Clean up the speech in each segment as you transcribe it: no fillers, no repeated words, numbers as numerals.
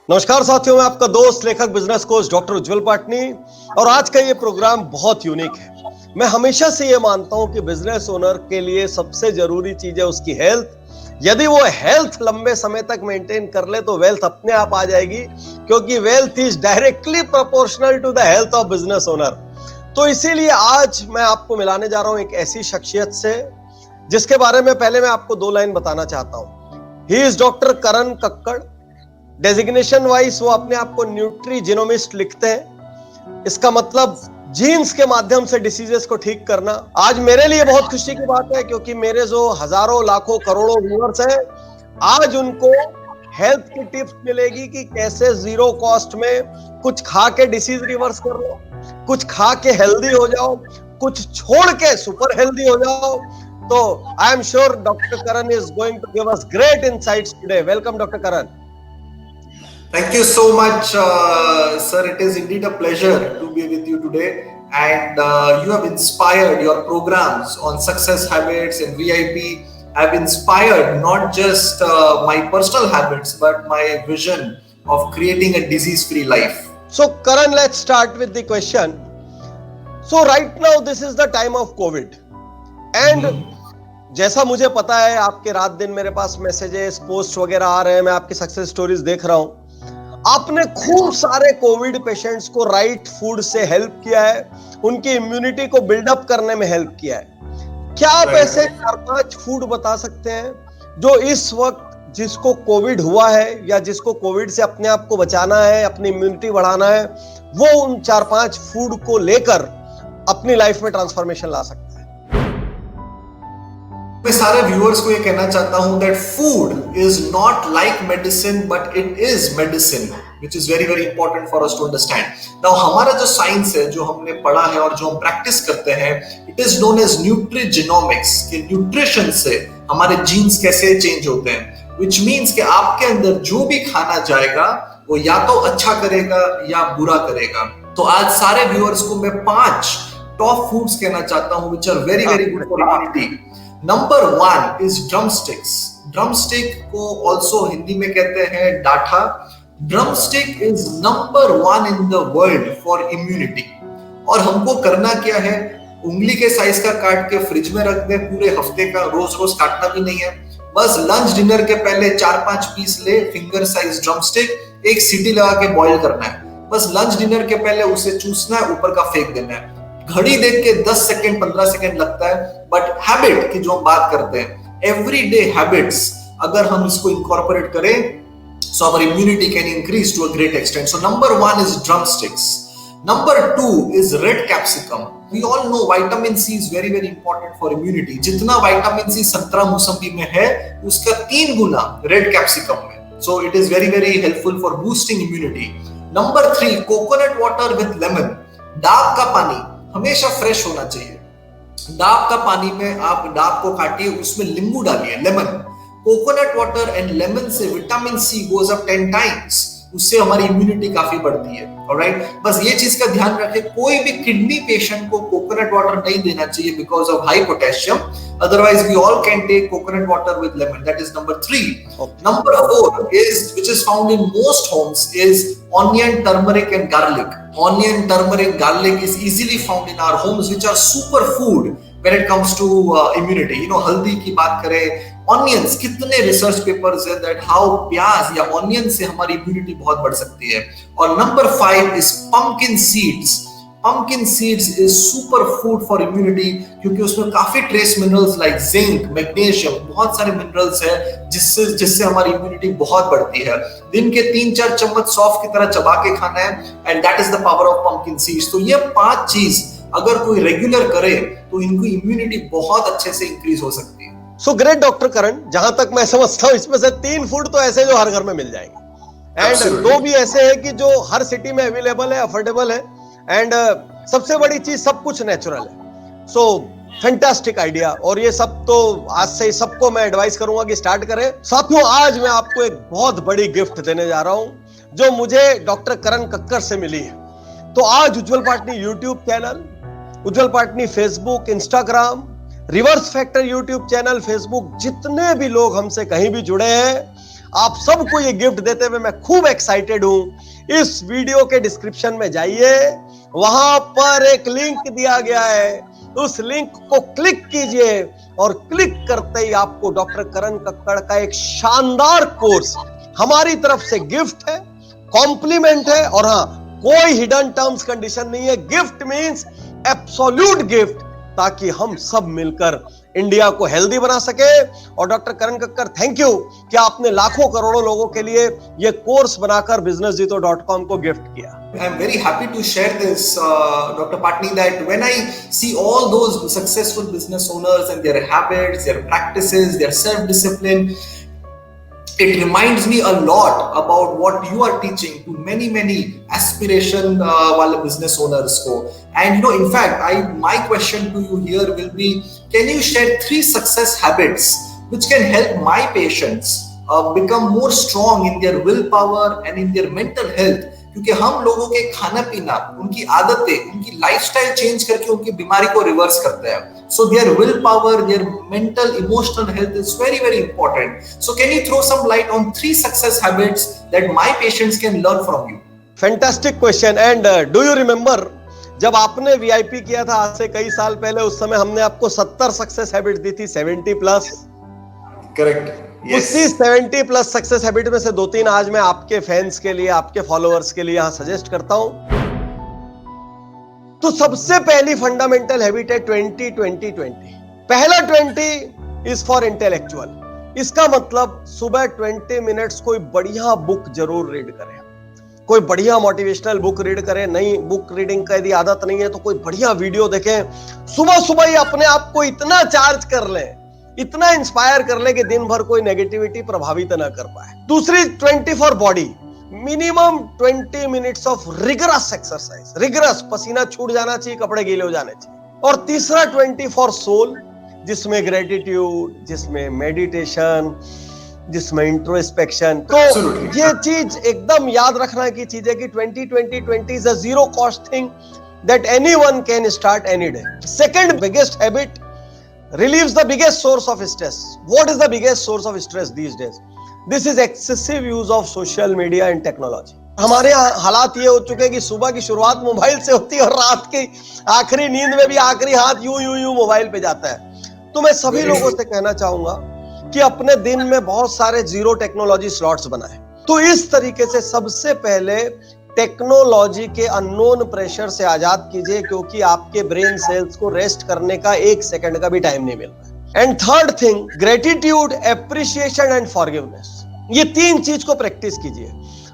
नमस्कार साथियों, मैं आपका दोस्त लेखक बिजनेस कोच डॉक्टर उज्जवल पाटनी और आज का ये प्रोग्राम बहुत यूनिक है। मैं हमेशा से ये मानता हूं कि बिजनेस ओनर के लिए सबसे जरूरी चीज है उसकी हेल्थ। यदि वो हेल्थ लंबे समय तक मेंटेन कर ले तो वेल्थ अपने आप आ जाएगी, क्योंकि wealth is directly proportional to the health of business owner. तो इसीलिए आज मैं आपको मिलाने जा रहा हूं एक ऐसी शख्सियत से जिसके बारे में पहले मैं आपको 2 लाइन बताना चाहता हूं। He is doctor Karan Kakkar. Designation wise वो अपने आप को न्यूट्री जीनोमिस्ट लिखते हैं। इसका मतलब जीन्स के माध्यम से डिसीजेस को ठीक करना। आज मेरे लिए बहुत खुशी की बात है, क्योंकि मेरे जो हजारों लाखों करोड़ों व्यूअर्स हैं, आज उनको हेल्थ की टिप्स मिलेगी कि कैसे जीरो कॉस्ट में कुछ खा के डिसीज रिवर्स कर लो, कुछ खा के हेल्दी हो जाओ, कुछ छोड़ के सुपर हेल्दी हो जाओ। तो I am sure doctor Karan is going to give us great insights today. Welcome doctor Karan. Thank you so much, sir. It is indeed a pleasure to be with you today. And you have inspired your programs on success habits and VIP have inspired not just my personal habits, but my vision of creating a disease-free life. So, Karan, let's start with the question. So, right now, this is the time of COVID. And जैसा मुझे पता है, आपके रात दिन मेरे पास messages, post वगैरह आ रहे हैं, मैं आपकी सक्सेस स्टोरीज देख रहा हूं। आपने खूब सारे कोविड पेशेंट्स को राइट फूड से हेल्प किया है, उनकी इम्यूनिटी को बिल्डअप करने में हेल्प किया है। क्या आप ऐसे 4-5 फूड बता सकते हैं जो इस वक्त जिसको कोविड हुआ है या जिसको कोविड से अपने आप को बचाना है, अपनी इम्यूनिटी बढ़ाना है, वो उन 4-5 फूड को लेकर अपनी लाइफ में ट्रांसफॉर्मेशन ला सकता है? मैं सारे व्यूअर्स को ये कहना चाहता हूं that food is not like medicine but it is medicine, which is very very important for us to understand. Now हमारा जो साइंस है, जो हमने पढ़ा है और जो हम प्रैक्टिस करते हैं, इट इज नोन एज न्यूट्रीजीनोमिक्स, कि न्यूट्रिशन से हमारे जीन्स कैसे चेंज होते हैं, व्हिच मींस कि आपके अंदर जो भी खाना जाएगा वो या तो अच्छा करेगा या बुरा करेगा। तो आज सारे व्यूअर्स को मैं 5 टॉप फूड्स कहना चाहता हूं which are very very good for immunity. Number 1 is drumsticks. Drumstick को also हिंदी में कहते हैं डाठा। Drumstick is number 1 in the world for immunity. और हमको करना क्या है, उंगली के साइज का काट के फ्रिज में रख दे पूरे हफ्ते का, रोज रोज काटना भी नहीं है। बस लंच डिनर के पहले 4-5 पीस ले, फिंगर साइज ड्रमस्टिक, एक सीटी लगा के बॉईल करना है। बस लंच डिनर के पहले उसे चूसना है, ऊपर का फेंक देना है। घड़ी देख के 10 सेकंड 15 सेकंड लगता है, बट हैबिट की जो हम बात करते हैं, एवरीडे हैबिट्स, अगर हम इसको इंकॉर्पोरेट करें, so our immunity can increase to a great extent. So number 1 is drumsticks. Number 2 is red capsicum. We all know vitamin C is very very important for immunity. जितना vitamin C संतरा मौसमी में है, उसका 3 गुना red capsicum में। So it is very very helpful for boosting immunity. Number 3, coconut water with lemon. डाब का पानी हमेशा फ्रेश होना चाहिए। डाब का पानी में आप डाब को काटिए, उसमें नींबू डालिए, lemon. Coconut water and lemon से vitamin C goes up 10 times, उससे हमारी इम्यूनिटी काफी बढ़ती है। ऑलराइट, बस ये चीज का ध्यान रखें, कोई भी किडनी पेशेंट को कोकोनट वाटर नहीं देना चाहिए because of high potassium. Otherwise, we all can take coconut water with lemon. That is number 3. Okay. Number 4 is, which is found in most homes, is onion, turmeric, and garlic. Onion, turmeric, garlic is easily found in our homes, which are super food when it comes to immunity. You know, हल्दी की बात करें, onions, कितने research papers है that how प्याज या onion से हमारी immunity बहुत बढ़ सकती है। और number 5 is pumpkin seeds. Pumpkin seeds is super food for immunity, क्योंकि उसमें काफी trace minerals like zinc, magnesium, बहुत सारे मिनरल्स है जिससे हमारी इम्यूनिटी बहुत बढ़ती है। दिन के 3-4 चम्मच सौंफ की तरह चबा के खाना है, and that is the power of pumpkin seeds. तो ये 5 चीज अगर कोई रेगुलर करे तो इनकी इम्यूनिटी बहुत अच्छे से इंक्रीज हो सकती है। सो ग्रेट डॉक्टर करण, जहां तक मैं समझता हूं इसमें से 3 फूड तो ऐसे जो हर घर में मिल जाएंगे, एंड 2 भी ऐसे हैं कि जो हर सिटी में अवेलेबल है, अफोर्डेबल है, एंड सबसे बड़ी चीज सब कुछ नेचुरल है। सो फैंटास्टिक आइडिया, और ये सब तो आज से सबको मैं एडवाइस करूंगा कि स्टार्ट करें। साथियों, आज मैं आपको एक बहुत बड़ी गिफ्ट देने जा रहा हूं जो मुझे डॉक्टर करण कक्कड़ से मिली है। तो आज Ujjwal Patni YouTube channel, Ujjwal Patni Facebook, Instagram, reverse factor YouTube channel, Facebook, जितने भी लोग हमसे कहीं भी जुड़े हैं, आप सबको ये गिफ्ट देते हुए मैं खूब एक्साइटेड हूं। इस वीडियो के डिस्क्रिप्शन में जाइए, वहां पर एक लिंक दिया गया है, उस लिंक को क्लिक कीजिए और क्लिक करते ही आपको डॉक्टर करण कक्कड़ का एक शानदार कोर्स हमारी तरफ से गिफ्ट है, कॉम्प्लीमेंट है। और हाँ, कोई हिडन टर्म्स कंडीशन नहीं है, गिफ्ट मींस एब्सोल्यूट गिफ्ट, ताकि हम सब मिलकर इंडिया को हेल्दी बना सके। और doctor Karan Kakkar, thank you कि आपने लाखों करोड़ों लोगों के लिए ये कोर्स बनाकर businessjito.com को गिफ्ट किया। I'm very happy to share this, Dr. Patni, that when I see all those successful business owners and their habits, their practices, their self-discipline, it reminds me a lot about what you are teaching to many aspiration wale business owners ko. And in fact, my question to you here will be, can you share 3 success habits which can help my patients become more strong in their willpower and in their mental health? क्योंकि हम लोगों के खाना पीना, उनकी आदतें, उनकी lifestyle change करके उनकी बीमारी को रिवर्स करते हैं। So their willpower, their mental, emotional health is very important. So can you throw some light on 3 success habits that my patients can learn from you? Fantastic question. And do you remember जब आपने VIP किया था आज से कई साल पहले, उस समय हमने आपको 70 सक्सेस हैबिट दी थी, 70+। करेक्ट। उसी 70+ सक्सेस हैबिट में से 2-3 आज मैं आपके फैंस के लिए, आपके फॉलोअर्स के लिए यहां सजेस्ट करता हूं। तो सबसे पहली फंडामेंटल हैबिट है 20-20-20। पहला 20 इज फॉर इंटेलेक्चुअल। इसका मतलब सुबह 20 मिनट्स कोई बढ़िया बुक जरूर रीड करें, कोई बढ़िया मोटिवेशनल बुक रीड करें। नई बुक रीडिंग का यदि आदत नहीं है तो कोई बढ़िया वीडियो देखें। सुबह ही अपने आप को इतना चार्ज कर लें, इतना इंस्पायर कर ले कि दिन भर कोई नेगेटिविटी प्रभावित ना कर पाए। दूसरी 20 for body, minimum 20 minutes of rigorous exercise, rigorous, पसीना छूट जाना चाहिए, कपड़े गीले हो जाने चाहिए। और तीसरा 20 फॉर सोल, जिसमें ग्रेटिट्यूड, जिसमें मेडिटेशन, जिसमें इंट्रोस्पेक्शन। तो ये चीज एकदम याद रखना की चीज है कि 20-20-20 is a zero cost thing that anyone can start any day. Second biggest habit relieves the biggest source of stress. What is the biggest source of stress these days? This is excessive use of social media and technology. हमारे हालात ये हो चुके हैं कि सुबह की शुरुआत मोबाइल से होती है और रात की आखिरी नींद में भी आखिरी हाथ यूं मोबाइल पे जाता है। तो मैं सभी लोगों से कहना चाहूंगा कि अपने दिन में बहुत सारे 0 टेक्नोलॉजी स्लॉट्स बनाएं। तो इस तरीके से सबसे पहले टेक्नोलॉजी के अननोन प्रेशर से आजाद कीजिए, क्योंकि आपके ब्रेन सेल्स को रेस्ट करने का 1 सेकंड का भी टाइम नहीं मिल रहा है। And third thing, gratitude, appreciation and forgiveness. ये 3 चीज को प्रैक्टिस कीजिए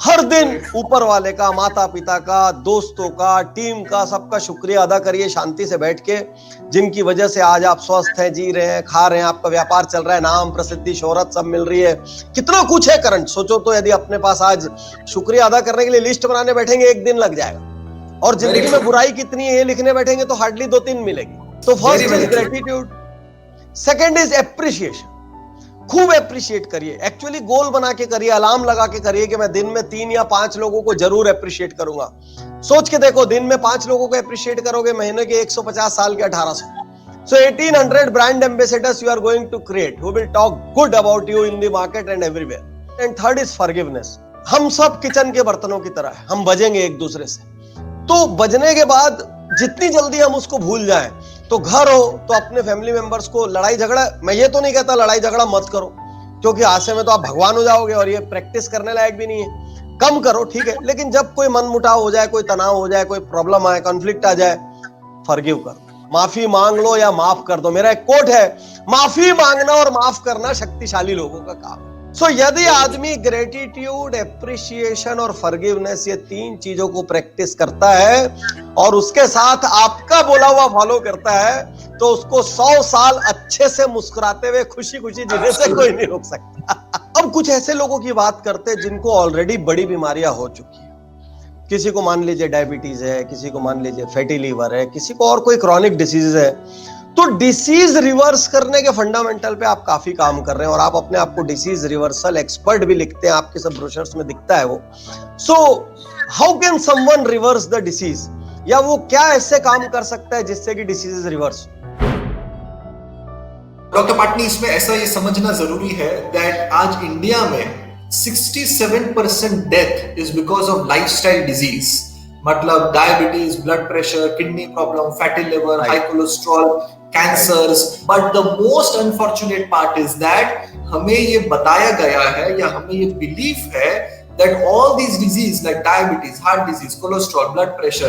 हर दिन। ऊपर वाले का, माता पिता का, दोस्तों का, टीम का, सबका शुक्रिया अदा करिए शांति से बैठ के, जिनकी वजह से आज आप स्वस्थ हैं, जी रहे हैं, खा रहे हैं, आपका व्यापार चल रहा है, नाम, प्रसिद्धि, शोहरत सब मिल रही है। कितना कुछ है करंट, सोचो तो यदि अपने पास आज शुक्रिया अदा करने के लिए लिस्ट बनाने बैठेंगे 1 दिन लग जाएगा। और जिंदगी में बुराई कितनी है ये लिखने बैठेंगे तो हार्डली 2-3 मिलेगी। तो first is gratitude, second is appreciation. खूब एप्रिशिएट करिए, एक्चुअली गोल बना के करिए, अलार्म लगा के करिए कि मैं दिन में 3 या 5 लोगों को जरूर एप्रिशिएट करूंगा। सोच के देखो, दिन में 5 लोगों को एप्रिशिएट करोगे, महीने के 150 साल के 1800। So 1800 brand ambassadors you are going to create who will talk good about you in the market and everywhere. And third is forgiveness. हम सब किचन के बर्तनों की तरह है, हम बजेंगे एक दूसरे से। तो बजने के बाद जितनी जल्दी हम उसको भूल जाएं, तो घर हो तो अपने फैमिली मेंबर्स को लड़ाई झगड़ा, मैं ये तो नहीं कहता लड़ाई झगड़ा मत करो, क्योंकि हादसे में तो आप भगवान हो जाओगे और ये प्रैक्टिस करने लायक भी नहीं है। कम करो, ठीक है, लेकिन जब कोई मनमुटाव हो जाए, कोई तनाव हो जाए, कोई प्रॉब्लम आए, कॉन्फ्लिक्ट आ जाए, फॉरगिव कर, माफी मांग लो या माफ कर दो। मेरा एक कोट है, माफी मांगना और माफ करना शक्तिशाली लोगों का काम है। सो यदि आदमी ग्रेटिट्यूड, एप्रिसिएशन और फॉरगिवनेस, ये 3 चीजों को प्रैक्टिस करता है और उसके साथ आपका बोला हुआ फॉलो करता है, तो उसको 100 साल अच्छे से मुस्कुराते हुए खुशी खुशी जीने से कोई नहीं रोक सकता। अब कुछ ऐसे लोगों की बात करते हैं जिनको ऑलरेडी बड़ी बीमारियां हो चुकी है। किसी को मान लीजिए डायबिटीज है, किसी को मान लीजिए फैटी लीवर है, किसी को और कोई क्रॉनिक डिसीज है। तो डिसीज रिवर्स करने के फंडामेंटल पे आप काफी काम कर रहे हैं और आप अपने आप को डिसीज रिवर्सल एक्सपर्ट भी लिखते हैं, आपके सब ब्रोशर्स में दिखता है वो। So how can someone reverse the disease, या वो क्या ऐसे काम कर सकता है जिससे कि डिसीज रिवर्स? डॉक्टर पाटनी, इसमें ऐसा ये समझना जरूरी है दैट आज इंडिया में 67% death is because of lifestyle disease, मतलब diabetes, blood pressure, kidney problem, fatty liver, high cholesterol, cancers. But the most unfortunate part is that हमें ये बताया गया है या हमें ये बिलीफ है that all these diseases like diabetes, heart disease, cholesterol, blood pressure,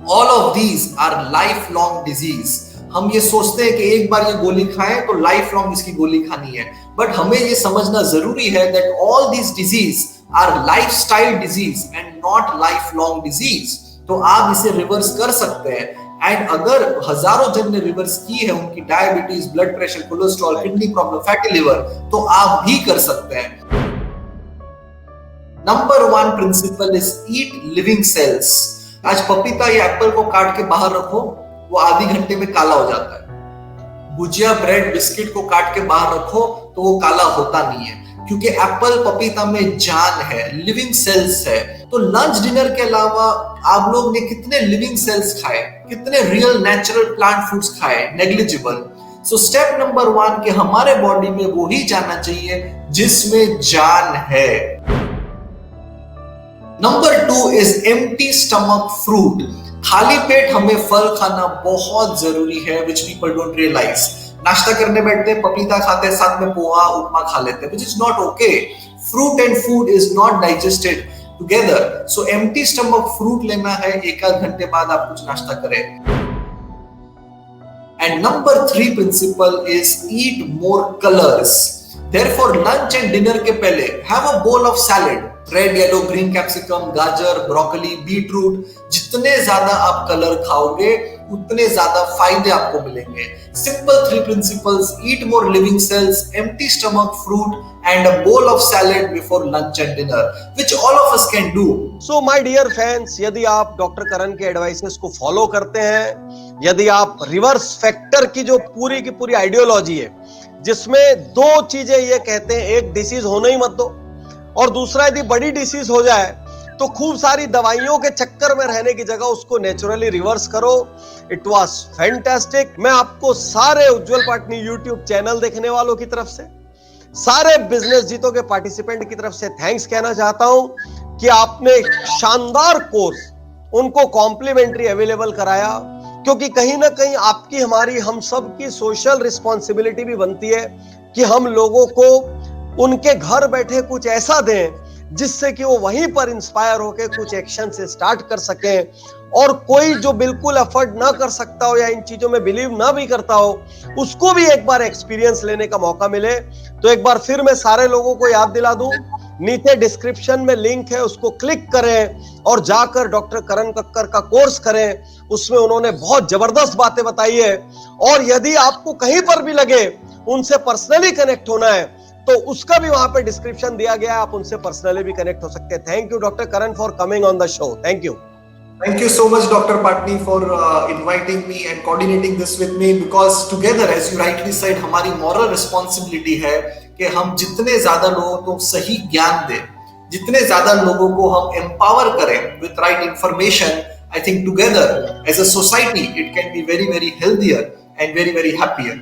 all of these are lifelong disease. हम ये सोचते हैं कि एक बार ये गोली खाएं तो लाइफ लॉन्ग इसकी गोली खानी है, बट हमें ये समझना जरूरी है that all these disease are lifestyle disease and not lifelong disease. तो आप इसे रिवर्स कर सकते हैं, एंड अगर हजारों जन ने रिवर्स की है उनकी diabetes, blood pressure, cholesterol, kidney problem, fatty liver, तो आप भी कर सकते हैं. Number 1 principle is eat living cells. आज पपीता या एप्पल को काट के बाहर रखो, वो आधी घंटे में काला हो जाता है. भुजिया, ब्रेड, बिस्किट को काट के बाहर रखो तो वो काला होता नहीं है, क्योंकि एप्पल, पपीता में जान है, लिविंग सेल्स है. तो लंच डिनर के अलावा आप लोग ने कितने लिविंग सेल्स खाए, कितने रियल नेचुरल प्लांट फूड्स खाए? नेग्लिजिबल. सो स्टेप नंबर 1 कि हमारे बॉडी में वो ही जाना चाहिए जिसमें जान है. Number 2 is empty stomach fruit. खाली पेट हमें फल खाना बहुत जरूरी है, विच पीपल डोंट रियलाइज. नाश्ता करने बैठते हैं, पपीता खाते हैं, साथ में पोहा, उपमा खा लेते हैं, which is not okay. Fruit and food is not digested together. So empty stomach fruit लेना है, 1-8 घंटे बाद आप कुछ नाश्ता करें. And number 3 principle is eat more colours. Therefore, lunch and dinner के पहले have a bowl of salad. Red, yellow, green capsicum, गाजर, ब्रोकली, बीटरूट. जितने ज्यादा आप कलर खाओगे उतने ज्यादा फायदे आपको मिलेंगे. Simple 3 principles: eat more living cells, empty stomach fruit, and a bowl of salad before lunch and dinner, which all of us can do. So my dear fans, यदि आप डॉक्टर करण के एडवाइसेस को फॉलो करते हैं, यदि आप reverse factor की जो पूरी की पूरी आइडियोलॉजी है, जिसमें 2 चीजें ये कहते हैं, एक डिसीज होने ही मत दो, और दूसरा यदि बड़ी डिसीज हो जाए तो खूब सारी दवाइयों के चक्कर में रहने की जगह उसको नेचुरली रिवर्स करो. It was fantastic. मैं आपको सारे उज्जवल पाटनी यूट्यूब चैनल देखने वालों की तरफ से, सारे बिजनेस जीतों के पार्टिसिपेंट की तरफ से थैंक्स कहना चाहता हूं कि आपने शानदार कोर्स उनको कॉम्प्लीमेंट्री अवेलेबल कराया, क्योंकि कहीं ना कहीं आपकी, हमारी, हम सब की सोशल रिस्पॉन्सिबिलिटी भी बनती है कि हम लोगों को उनके घर बैठे कुछ ऐसा दें जिससे कि वो वहीं पर इंस्पायर होकर कुछ एक्शन से स्टार्ट कर सकें, और कोई जो बिल्कुल अफोर्ड ना कर सकता हो या इन चीजों में बिलीव ना भी करता हो, उसको भी एक बार एक्सपीरियंस लेने का मौका मिले. तो एक बार फिर मैं सारे लोगों को याद दिला दूं, नीचे डिस्क्रिप्शन में लिंक है, उसको क्लिक करें और जाकर डॉक्टर करण कक्कर का कोर्स करें. उसमें उन्होंने बहुत जबरदस्त बातें बताई है, और यदि आपको कहीं पर भी लगे उनसे पर्सनली कनेक्ट होना है तो उसका भी वहां पे डिस्क्रिप्शन दिया गया है, आप उनसे पर्सनली भी कनेक्ट हो सकते हैं. Thank you doctor Karan for coming on the show. Thank you. Thank you so much, Dr. Patni, for inviting me and coordinating this with me, because together, as you rightly said, हमारी moral responsibility है कि हम जितने ज्यादा लोगों को सही ज्ञान दें, जितने ज्यादा लोगों को हम empower करें with right information, I think together as a society it can be very, very healthier and very, very happier.